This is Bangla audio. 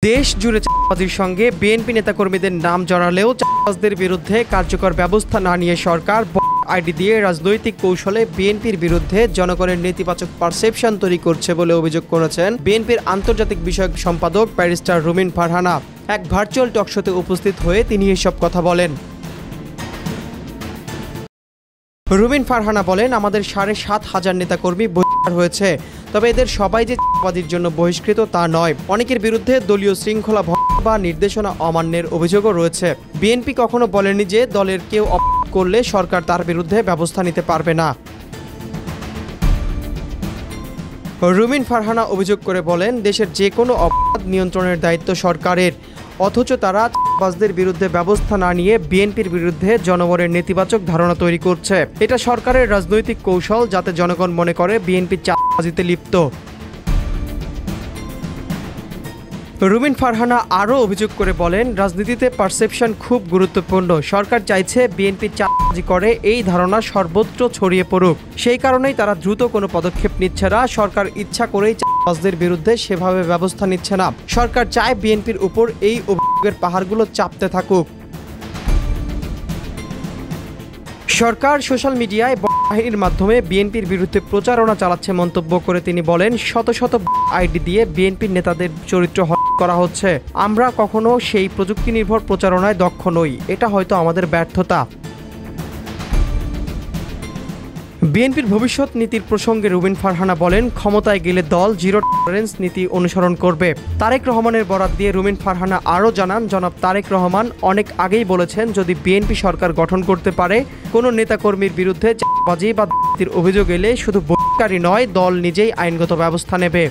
দেশ জুড়ে চাঁদাবাজির সঙ্গে বিএনপি নেতাকর্মীদের নাম জড়ালেও চাঁদাবাজদের বিরুদ্ধে কার্যকর ব্যবস্থা না নিয়ে সরকার আইডি দিয়ে রাজনৈতিক কৌশলে বিএনপির বিরুদ্ধে জনগণের নেতিবাচক পারসেপশন তৈরি করছে বলে অভিযোগ করেছেন বিএনপির আন্তর্জাতিক বিষয়ক সম্পাদক ব্যারিস্টার রুমিন ফারহানা। এক ভার্চুয়াল টকশোতে উপস্থিত হয়ে তিনি এসব কথা বলেন। রুমিন ফারহানা বলেন, আমাদের ৭,৫০০ নেতাকর্মী বহিষ্কার হয়েছে, তবে এদের সবাই যে চাঁদাবাজির জন্য বহিষ্কৃত তা নয়। অনেকের বিরুদ্ধে দলীয় শৃঙ্খলা ভঙ্গ বা নির্দেশনা অমান্যের অভিযোগও রয়েছে। বিএনপি কখনো বলেনি যে দলের কেউ অপরাধ করলে সরকার তার বিরুদ্ধে ব্যবস্থা নিতে পারবে না। রুমিন ফারহানা অভিযোগ করে বলেন, দেশের যে কোনো অপরাধ নিয়ন্ত্রণের দায়িত্ব সরকারের, অথচ তারা চাঁদাবাজদের বিরুদ্ধে ব্যবস্থা না নিয়ে বিএনপির বিরুদ্ধে জনগণের নেতিবাচক ধারণা তৈরি করছে। এটা সরকারের রাজনৈতিক কৌশল, যাতে জনগণ মনে করে বিএনপি চাঁদাবাজিতে লিপ্ত। রুমিন ফারহানা আরও অভিযোগ করে বলেন, রাজনীতিতে পারসেপশন খুব গুরুত্বপূর্ণ। সরকার চাইছে বিএনপি চাঁদাবাজি করে এই ধারণা সর্বত্র ছড়িয়ে পড়ুক। সেই কারণেই তারা দ্রুত কোনো পদক্ষেপ নিচ্ছে না। সরকার ইচ্ছা করেই চাঁদাবাজদের বিরুদ্ধে সেভাবে ব্যবস্থা নিচ্ছে না। সরকার চায় বিএনপির উপর এই অভিযোগের পাহাড়গুলো চাপতে থাকুক। সরকার সোশ্যাল মিডিয়ায় বাহিনীর মাধ্যমে বিএনপির বিরুদ্ধে প্রচারণা চালাচ্ছে মন্তব্য করে তিনি বলেন, শত শত আইডি দিয়ে বিএনপির নেতাদের চরিত্র হত্যা করা হচ্ছে। আমরা কখনো সেই প্রযুক্তি নির্ভর প্রচারণায় দক্ষ নই। এটা হয়তো আমাদের ব্যর্থতা। বিএনপির ভবিষ্যৎ নীতির প্রসঙ্গে রুমিন ফারহানা বলেন, ক্ষমতায় গেলে দল জিরো টলারেন্স নীতি অনুসরণ করবে। তারেক রহমানের বরাত দিয়ে রুমিন ফারহানা আরও জানান, জনাব তারেক রহমান অনেক আগেই বলেছেন, যদি বিএনপি সরকার গঠন করতে পারে, কোনো নেতাকর্মীর বিরুদ্ধে চাঁদাবাজি বা দুর্নীতির অভিযোগ এলে শুধু বহিষ্কারই নয়, দল নিজেই আইনগত ব্যবস্থা নেবে।